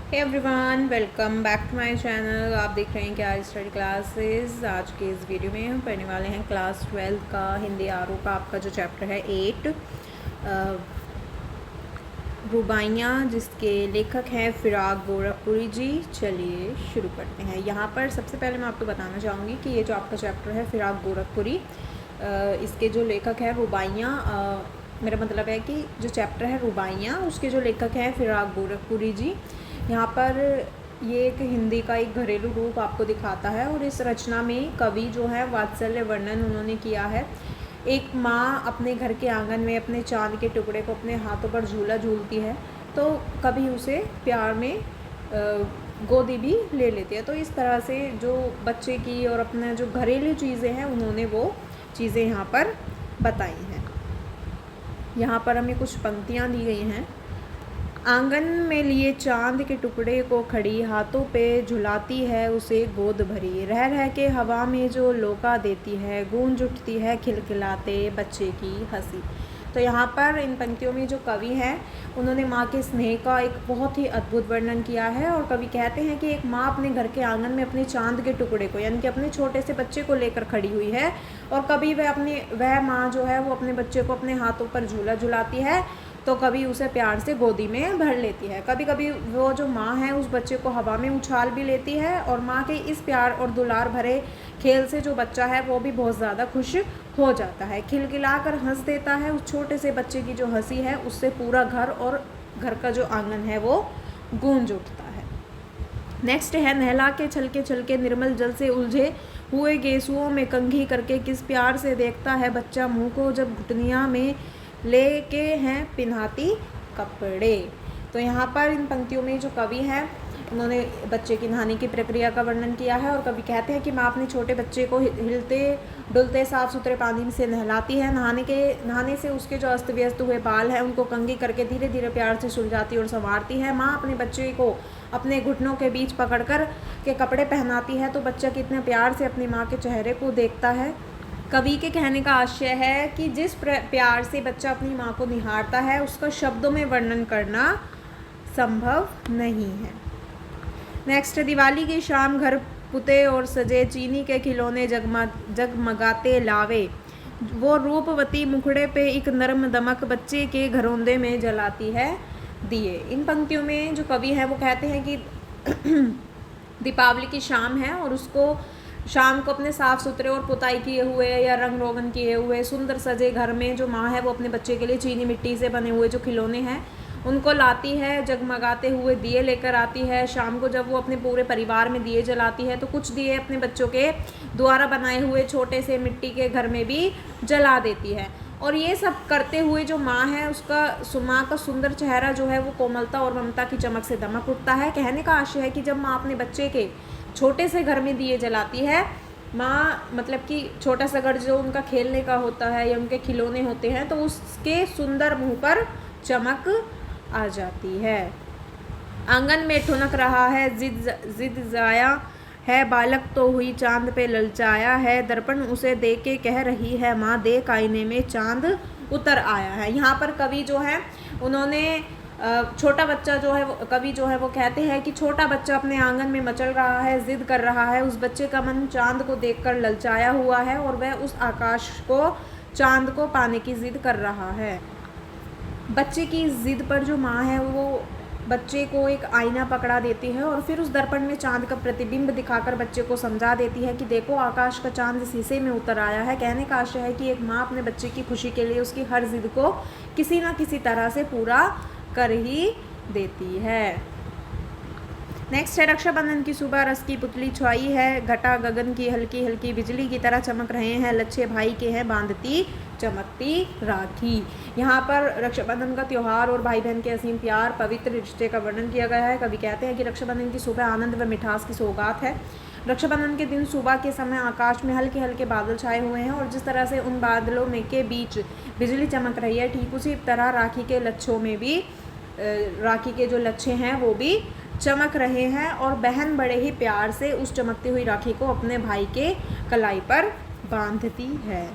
Hey everyone, welcome back to my channel. आप देख रहे हैं कि आज स्टडी क्लासेस। आज के इस वीडियो में हम पढ़ने वाले हैं क्लास 12 का हिंदी आर का आपका जो चैप्टर है 8 रुबाइयाँ, जिसके लेखक हैं फिराक गोरखपुरी जी। चलिए शुरू करते हैं। यहाँ पर सबसे पहले मैं आपको बताना चाहूँगी कि ये जो आपका चैप्टर है फिराक गोरखपुरी, इसके जो लेखक हैं रुबाइयाँ, मेरा मतलब है कि जो चैप्टर है रुबाइयाँ, उसके जो लेखक हैं फिराक गोरखपुरी जी। यहाँ पर ये एक हिंदी का एक घरेलू रूप आपको दिखाता है और इस रचना में कवि जो है वात्सल्य वर्णन उन्होंने किया है। एक माँ अपने घर के आंगन में अपने चांद के टुकड़े को अपने हाथों पर झूला झूलती है, तो कभी उसे प्यार में गोदी भी ले लेती है। तो इस तरह से जो बच्चे की और अपना जो घरेलू चीज़ें हैं उन्होंने वो चीज़ें यहाँ पर बताई हैं। यहाँ पर हमें कुछ पंक्तियाँ दी गई हैं। आंगन में लिए चांद के टुकड़े को खड़ी, हाथों पे झुलाती है उसे गोद भरी, रह रह के हवा में जो लोका देती है, गूंज उठती है खिलखिलाते बच्चे की हंसी। तो यहाँ पर इन पंक्तियों में जो कवि हैं उन्होंने माँ के स्नेह का एक बहुत ही अद्भुत वर्णन किया है। और कवि कहते हैं कि एक माँ अपने घर के आंगन में अपने चांद के टुकड़े को, यानी कि अपने छोटे से बच्चे को लेकर खड़ी हुई है, और कभी वह माँ जो है वो अपने बच्चे को अपने हाथों पर झूला झुलाती है, तो कभी उसे प्यार से गोदी में भर लेती है। कभी कभी वो जो माँ है उस बच्चे को हवा में उछाल भी लेती है, और माँ के इस प्यार और दुलार भरे खेल से जो बच्चा है वो भी बहुत ज़्यादा खुश हो जाता है, खिलखिलाकर हंस देता है। उस छोटे से बच्चे की जो हंसी है उससे पूरा घर और घर का जो आंगन है वो गूंज उठता है। नेक्स्ट है, नहला के छल के निर्मल जल से उलझे हुए गेसुओं में कंघी करके किस प्यार से देखता है बच्चा मुँह को, जब घुटनिया में लेके हैं पिन्हाती कपड़े। तो यहाँ पर इन पंक्तियों में जो कवि हैं उन्होंने बच्चे की नहाने की प्रक्रिया का वर्णन किया है, और कवि कहते हैं कि माँ अपने छोटे बच्चे को हिलते डुलते साफ़ सुथरे पानी से नहलाती है। नहाने से उसके जो अस्त व्यस्त हुए बाल हैं उनको कंघी करके धीरे धीरे प्यार से सुलझाती और संवारती है। माँ अपने बच्चे को अपने घुटनों के बीच पकड़कर के कपड़े पहनाती है, तो बच्चा कितने प्यार से अपनी माँ के चेहरे को देखता है। कवि के कहने का आशय है कि जिस प्यार से बच्चा अपनी माँ को निहारता है उसका शब्दों में वर्णन करना संभव नहीं है। नेक्स्ट, दिवाली की शाम घर पुते और सजे, चीनी के खिलौने जगमगाते लावे, वो रूपवती मुखड़े पे एक नरम दमक बच्चे के घरौंदे में जलाती है दिए। इन पंक्तियों में जो कवि है वो कहते हैं कि दीपावली की शाम है और उसको शाम को अपने साफ़ सुथरे और पुताई किए हुए या रंग रोगन किए हुए सुंदर सजे घर में जो माँ है वो अपने बच्चे के लिए चीनी मिट्टी से बने हुए जो खिलौने हैं उनको लाती है, जगमगाते हुए दिए लेकर आती है। शाम को जब वो अपने पूरे परिवार में दिए जलाती है तो कुछ दिए अपने बच्चों के द्वारा बनाए हुए छोटे से मिट्टी के घर में भी जला देती है। और ये सब करते हुए जो माँ है उसका माँ का सुंदर चेहरा जो है वो कोमलता और ममता की चमक से दमक उठता है। कहने का आशय है कि जब माँ अपने बच्चे के छोटे से घर में दिए जलाती है, माँ मतलब कि छोटा सा घर जो उनका खेलने का होता है या उनके खिलौने होते हैं, तो उसके सुंदर मुंह पर चमक आ जाती है। आंगन में ठुनक रहा है जिद जाया है, बालक तो हुई चांद पे ललचाया है, दर्पण उसे दे के कह रही है माँ देख आईने में चांद उतर आया है। यहाँ पर कवि जो है उन्होंने छोटा बच्चा जो है कवि जो है वो कहते हैं कि छोटा बच्चा अपने आंगन में मचल रहा है, जिद कर रहा है, उस बच्चे का मन चांद को देखकर ललचाया हुआ है और वह उस आकाश को चांद को पाने की जिद कर रहा है। बच्चे की जिद पर जो माँ है वो बच्चे को एक आईना पकड़ा देती है और फिर उस दर्पण में चांद का प्रतिबिंब दिखाकर बच्चे को समझा देती है कि देखो आकाश का चांद शीशे में उतर आया है। कहने का आशय है कि एक माँ अपने बच्चे की खुशी के लिए उसकी हर जिद को किसी न किसी तरह से पूरा कर ही देती है। नेक्स्ट है, रक्षाबंधन की सुबह रस की पुतली छुआई है, घटा गगन की हल्की हल्की बिजली की तरह चमक रहे हैं, लच्छे भाई के हैं बांधती चमकती राखी। यहाँ पर रक्षाबंधन का त्यौहार और भाई बहन के असीम प्यार पवित्र रिश्ते का वर्णन किया गया है। कवि कहते हैं कि रक्षाबंधन की सुबह आनंद व मिठास की सौगात है। रक्षाबंधन के दिन सुबह के समय आकाश में हल्के हल्के बादल छाए हुए हैं और जिस तरह से उन बादलों में के बीच बिजली चमक रही है, ठीक उसी तरह राखी के लच्छों में भी राखी के जो लच्छे हैं वो भी चमक रहे हैं, और बहन बड़े ही प्यार से उस चमकती हुई राखी को अपने भाई के कलाई पर बांधती है।